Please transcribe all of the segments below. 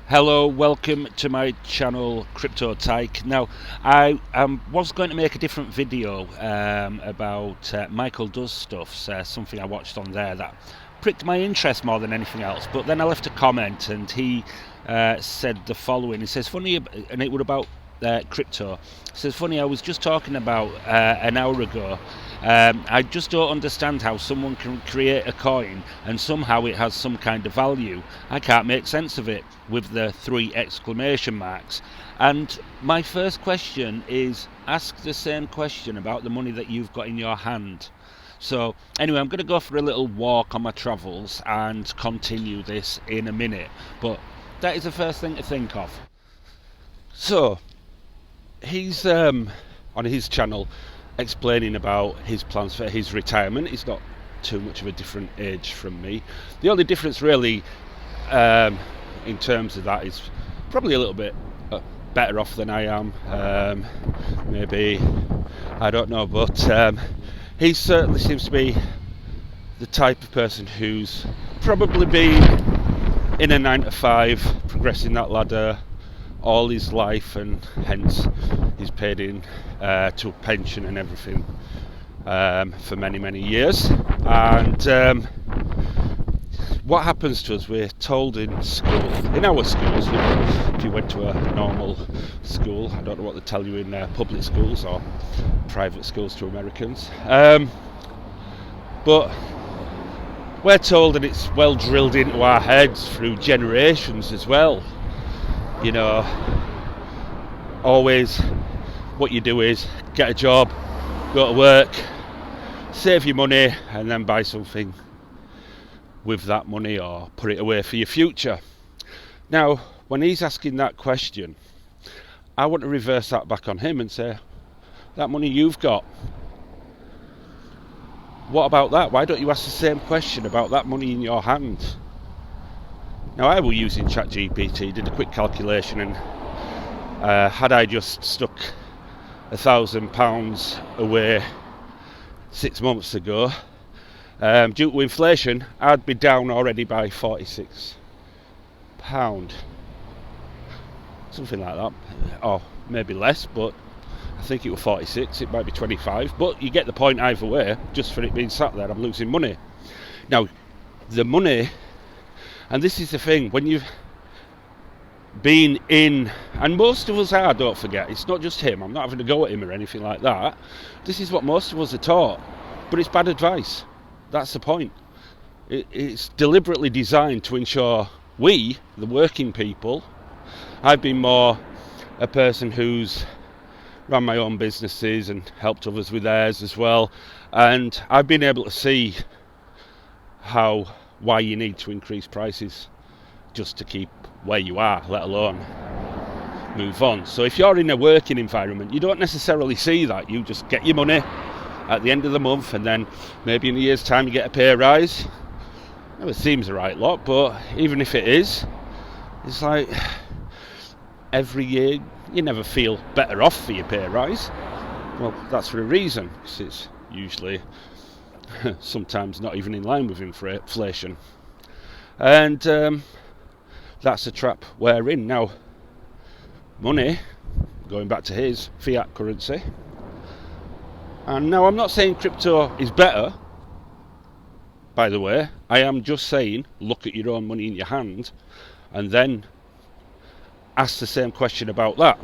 Hello, welcome to my channel Crypto Tyke. Now, I was going to make a different video about Michael Does Stuffs, something I watched on there that pricked my interest more than anything else. But then I left a comment and he said the following. He says, funny, and it was about crypto. He says, funny, I was just talking about an hour ago. I just don't understand how someone can create a coin and somehow it has some kind of value. I can't make sense of it, with the 3 exclamation marks. And my first question is, ask the same question about the money that you've got in your hand. So anyway, I'm going to go for a little walk on my travels and continue this in a minute. But that is the first thing to think of. So he's on his channel explaining about his plans for his retirement. He's not too much of a different age from me. The only difference really in terms of that is probably a little bit better off than I am. Maybe, I don't know, but he certainly seems to be the type of person who's probably been in a 9 to 5, progressing that ladder all his life, and hence he's paid in to a pension and everything for many years. And what happens to us, we're told in school, in our schools, if you went to a normal school, I don't know what they tell you in public schools or private schools to Americans, but we're told, and it's well drilled into our heads through generations as well, you know, always what you do is get a job, go to work, save your money, and then buy something with that money or put it away for your future. Now, when he's asking that question, I want to reverse that back on him and say, that money you've got, what about that? Why don't you ask the same question about that money in your hand? Now, I was using ChatGPT, did a quick calculation, and had I just stuck £1,000 away 6 months ago, due to inflation, I'd be down already by £46, something like that, or maybe less, but I think it was 46. It might be 25, but you get the point either way. Just for it being sat there, I'm losing money. Now, the money, and this is the thing, when you've been in, and most of us are, don't forget, it's not just him, I'm not having to go at him or anything like that, this is what most of us are taught, but it's bad advice. That's the point. It's deliberately designed to ensure we, the working people, I've been more a person who's run my own businesses and helped others with theirs as well, and I've been able to see why you need to increase prices just to keep where you are, let alone move on. So if you're in a working environment, you don't necessarily see that. You just get your money at the end of the month, and then maybe in a year's time you get a pay rise. Well, it seems the right lot, but even if it is, it's like every year you never feel better off for your pay rise. Well, that's for a reason, because it's usually sometimes not even in line with inflation, and that's a trap we're in. Now, money, going back to his fiat currency, and now I'm not saying crypto is better, by the way. I am just saying, look at your own money in your hand and then ask the same question about that,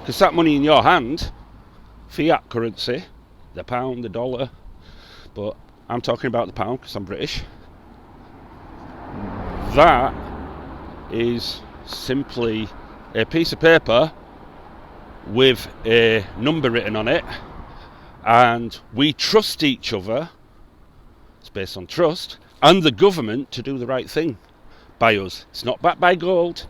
because that money in your hand, fiat currency, the pound, the dollar, but I'm talking about the pound because I'm British, that is simply a piece of paper with a number written on it, and we trust each other, it's based on trust, and the government to do the right thing by us. It's not backed by gold,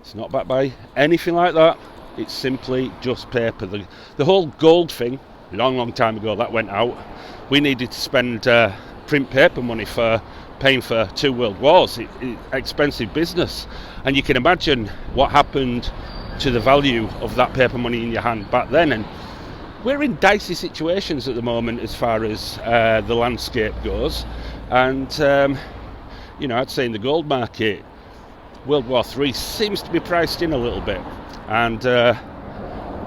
it's not backed by anything like that, it's simply just paper. The whole gold thing, long time ago, that went out. We needed to spend print paper money for paying for 2 world wars. It's expensive business, and you can imagine what happened to the value of that paper money in your hand back then. And we're in dicey situations at the moment as far as the landscape goes, and you know, I'd say in the gold market World War III seems to be priced in a little bit, and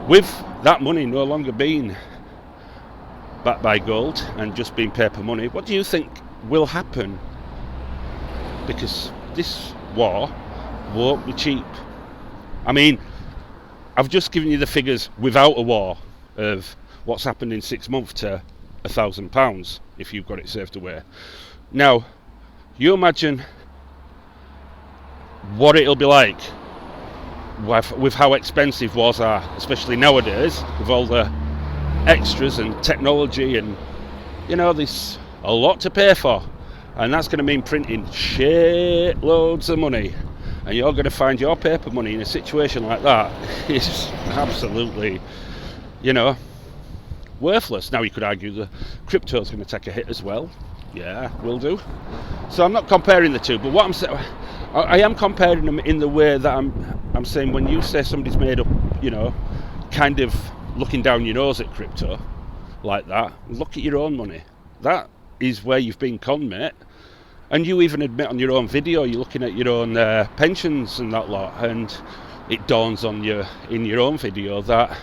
with that money no longer being backed by gold and just being paper money, what do you think will happen? Because this war won't be cheap. I mean, I've just given you the figures without a war of what's happened in 6 months to £1,000 if you've got it saved away. Now, you imagine what it'll be like with how expensive wars are, especially nowadays, with all the extras and technology, and there's a lot to pay for, and that's going to mean printing shitloads of money, and you're going to find your paper money in a situation like that is absolutely, worthless. Now you could argue the crypto's going to take a hit as well. Yeah, will do. So I'm not comparing the two, but what I'm saying, I am comparing them in the way that I'm saying when you say somebody's made up, kind of looking down your nose at crypto like that, look at your own money. That is where you've been conned, mate. And you even admit on your own video you're looking at your own pensions and that lot, and it dawns on you in your own video that,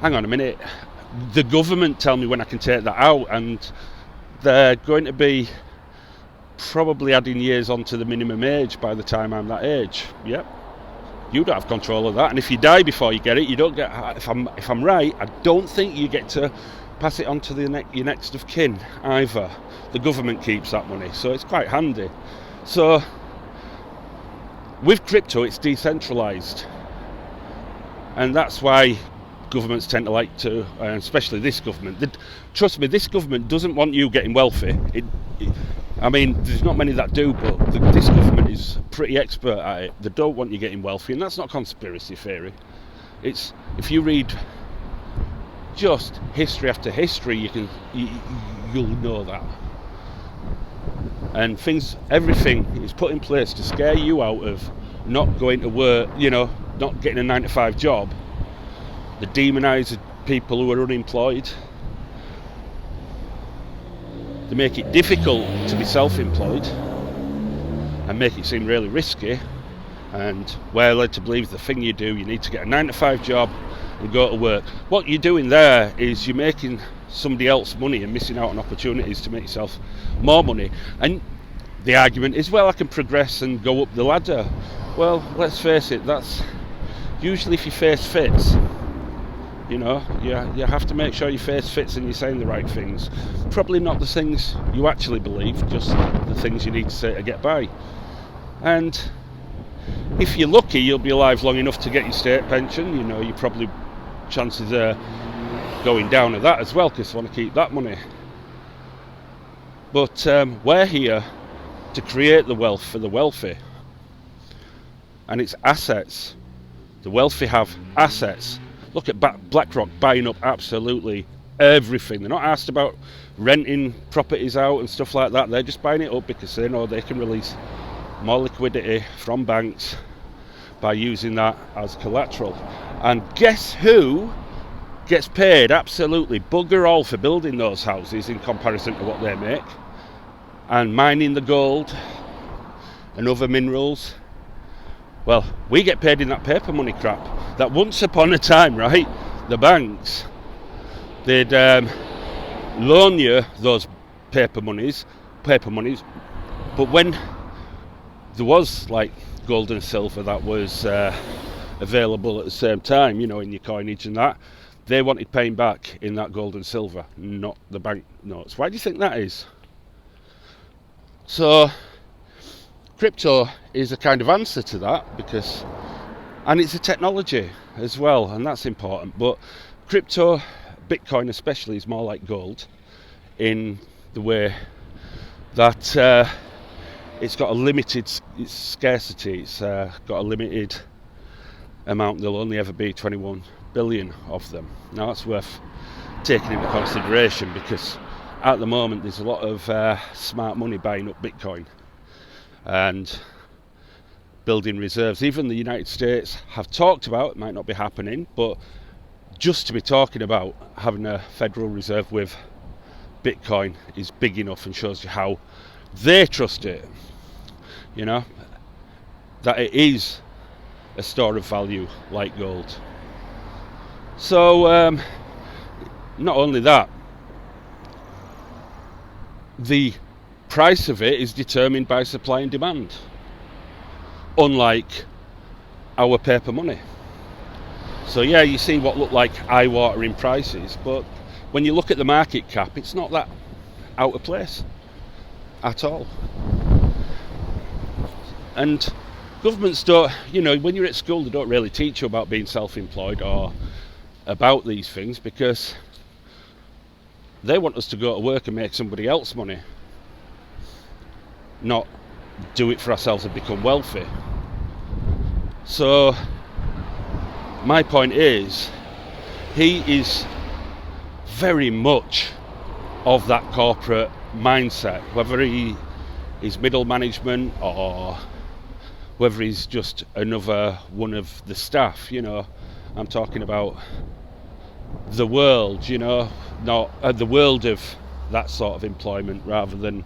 hang on a minute, the government tell me when I can take that out, and they're going to be probably adding years onto the minimum age by the time I'm that age. Yep. You don't have control of that, and if you die before you get it, you don't get. If I'm right, I don't think you get to pass it on to your next of kin either. The government keeps that money, so it's quite handy. So with crypto, it's decentralized, and that's why governments tend to like to, and especially this government. Trust me, this government doesn't want you getting wealthy. I mean, there's not many that do, but this government is pretty expert at it. They don't want you getting wealthy, and that's not conspiracy theory. It's, if you read just history after history, you'll know that. And everything is put in place to scare you out of not going to work, not getting a 9-to-5 job. They demonise people who are unemployed. They make it difficult to be self-employed and make it seem really risky, and we're led to believe the thing you do, you need to get a 9-to-5 job and go to work. What you're doing there is you're making somebody else money and missing out on opportunities to make yourself more money. And the argument is, well, I can progress and go up the ladder. Well, let's face it, that's usually if your face fits. You have to make sure your face fits and you're saying the right things. Probably not the things you actually believe, just the things you need to say to get by. And if you're lucky, you'll be alive long enough to get your state pension. You probably, chances are going down at that as well, because you want to keep that money. But we're here to create the wealth for the wealthy. And it's assets. The wealthy have assets. Look at BlackRock buying up absolutely everything. They're not asked about renting properties out and stuff like that. They're just buying it up because they know they can release more liquidity from banks by using that as collateral. And guess who gets paid absolutely bugger all for building those houses in comparison to what they make and mining the gold and other minerals? Well, we get paid in that paper money crap. That once upon a time, right, the banks, they'd loan you those paper monies, but when there was like gold and silver that was available at the same time, in your coinage and that, they wanted paying back in that gold and silver, not the bank notes. Why do you think that is? So crypto is a kind of answer to that, and it's a technology as well, and that's important. But crypto, Bitcoin especially, is more like gold in the way that it's got a limited scarcity. It's got a limited amount. There'll only ever be 21 billion of them. Now that's worth taking into consideration, because at the moment there's a lot of smart money buying up Bitcoin and building reserves. Even the United States have talked about, it might not be happening, but just to be talking about having a Federal Reserve with Bitcoin is big enough and shows you how they trust it. that it is a store of value like gold. So not only that, the price of it is determined by supply and demand, unlike our paper money. So yeah, you see what look like eye-watering prices, but when you look at the market cap, it's not that out of place at all. And governments don't, when you're at school, they don't really teach you about being self-employed or about these things, because they want us to go to work and make somebody else money, not do it for ourselves and become wealthy. So my point is, he is very much of that corporate mindset, whether he is middle management or whether he's just another one of the staff. I'm talking about the world, not the world of that sort of employment, rather than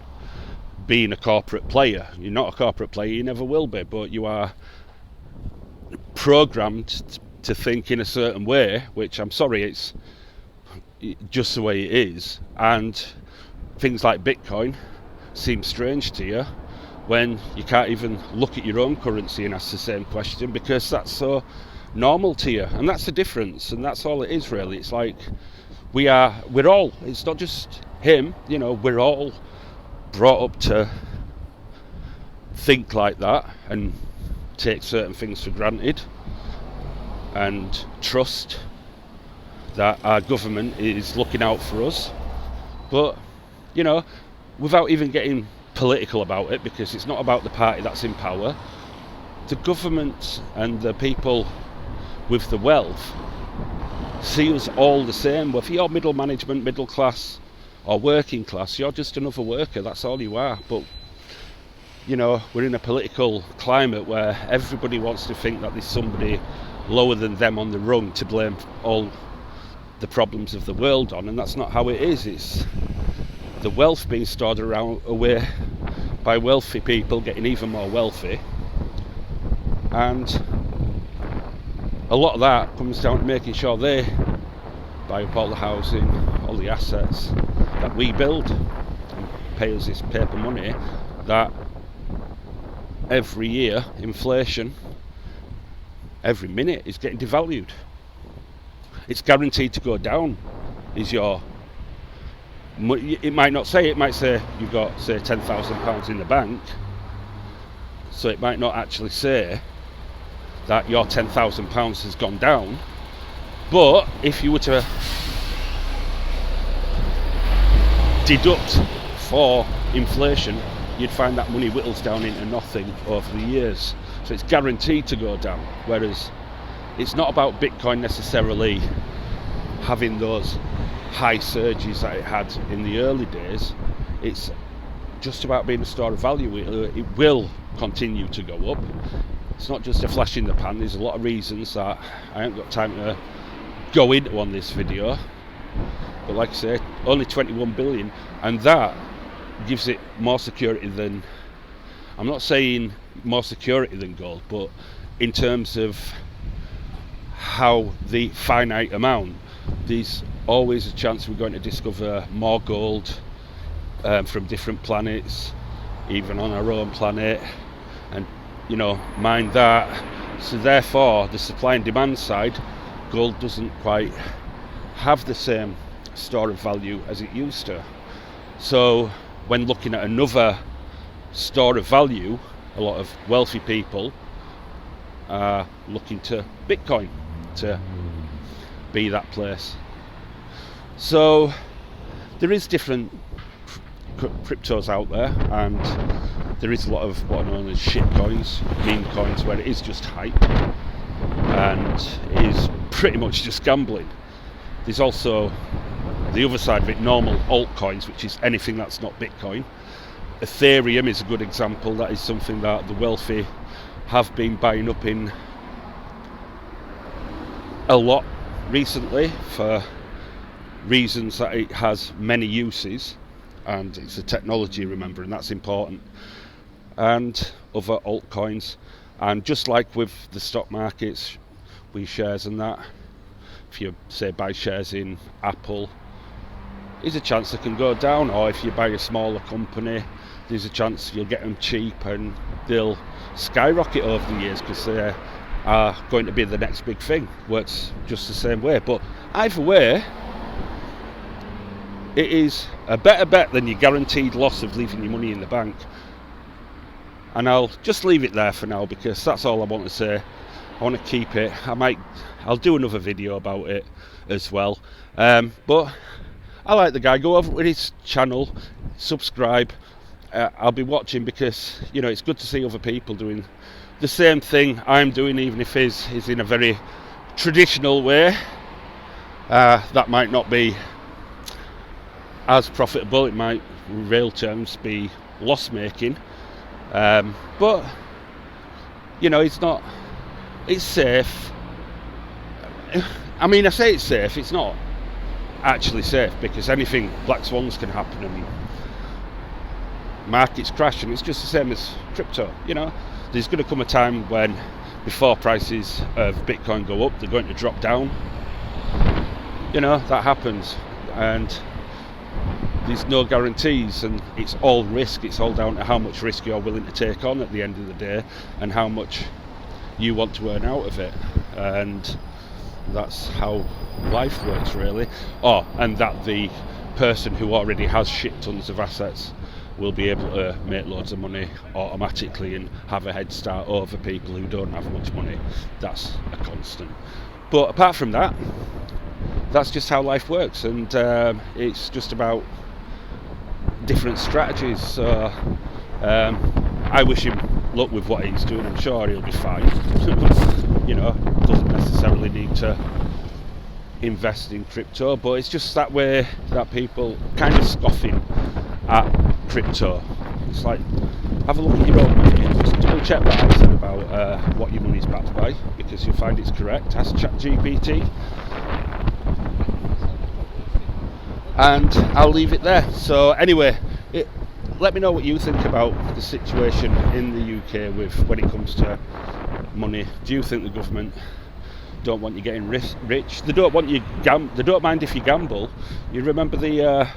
being a corporate player. You're not a corporate player, you never will be, but you are programmed to think in a certain way, which I'm sorry, it's just the way it is. And things like Bitcoin seem strange to you when you can't even look at your own currency and ask the same question, because that's so normal to you. And that's the difference, and that's all it is really. It's like we're all, it's not just him, we're all brought up to think like that and take certain things for granted and trust that our government is looking out for us. But without even getting political about it, because it's not about the party that's in power, the government and the people with the wealth see us all the same. Whether you're middle management, middle class or working class, you're just another worker, that's all you are. But we're in a political climate where everybody wants to think that there's somebody lower than them on the rung to blame all the problems of the world on, and that's not how it is. It's the wealth being stored away by wealthy people getting even more wealthy, and a lot of that comes down to making sure they buy up all the housing, all the assets that we build, and pay us this paper money that every year, inflation, every minute is getting devalued. It's guaranteed to go down. It might not say, it might say you've got, say, £10,000 in the bank, so it might not actually say that your £10,000 has gone down. But if you were to deduct for inflation, you'd find that money whittles down into nothing over the years. So it's guaranteed to go down. Whereas it's not about Bitcoin necessarily having those high surges that it had in the early days. It's just about being a store of value. It will continue to go up. It's not just a flash in the pan. There's a lot of reasons that I haven't got time to go into on this video. But like I say, only 21 billion, and that gives it more security than, I'm not saying more security than gold, but in terms of how the finite amount, there's always a chance we're going to discover more gold from different planets, even on our own planet, and mine that. So therefore the supply and demand side, gold doesn't quite have the same store of value as it used to. So when looking at another store of value, a lot of wealthy people are looking to Bitcoin to be that place. So there is different cryptos out there, and there is a lot of what are known as shit coins, meme coins, where it is just hype and is pretty much just gambling. There's also the other side of it, normal altcoins, which is anything that's not Bitcoin. Ethereum is a good example. That is something that the wealthy have been buying up in a lot recently for reasons that it has many uses, and it's a technology, remember, and that's important. And other altcoins, And just like with the stock markets, with shares and that, if you say buy shares in Apple, there's a chance they can go down, or if you buy a smaller company, there's a chance you'll get them cheap and they'll skyrocket over the years because they are going to be the next big thing. Works just the same way. But either way, it is a better bet than your guaranteed loss of leaving your money in the bank. And I'll just leave it there for now because that's all I want to say. I want to keep it. I'll do another video about it as well. But I like the guy. Go over with his channel, subscribe. I'll be watching because, you know, it's good to see other people doing the same thing I'm doing, even if his is in a very traditional way. That might not be as profitable. It might, in real terms, be loss making. But, you know, it's safe. I mean, I say it's safe, it's not actually safe because anything, black swans can happen and markets crash, and it's just the same as crypto. You know, there's going to come a time when, before prices of Bitcoin go up, they're going to drop down. You know, that happens, and there's no guarantees, and it's all risk. It's all down to how much risk you're willing to take on at the end of the day and how much you want to earn out of it. And that's how life works, really. And that the person who already has shit tons of assets will be able to make loads of money automatically and have a head start over people who don't have much money. That's a constant. But apart from that, that's just how life works, and it's just about different strategies. So I wish him luck with what he's doing. I'm sure he'll be fine. You know, doesn't necessarily need to invest in crypto, but it's just that way that people kind of scoffing at crypto. It's like, have a look at your own money, just double check what I said about what your money's backed by, because you'll find it's correct. Ask ChatGPT. And I'll leave it there. So anyway, let me know what you think about the situation in the UK with when it comes to money. Do you think the government don't want you getting rich? They don't want you they don't mind if you gamble. You remember the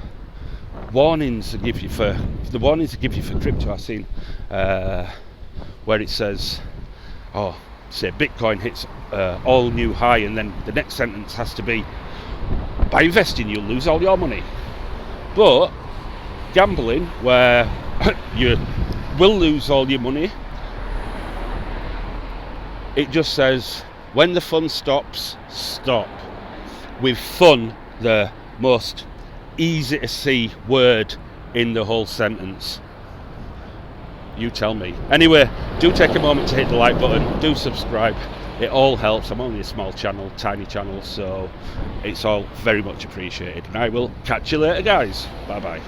warnings they give you for crypto? I've seen where it says, say Bitcoin hits all new high, and then the next sentence has to be, by investing you'll lose all your money. But gambling, where you will lose all your money, it just says, when the fun stops, stop. With fun, the most easy to see word in the whole sentence. You tell me. Anyway, do take a moment to hit the like button, do subscribe. It all helps. I'm only a small channel, tiny channel, so it's all very much appreciated. And I will catch you later, guys. Bye bye.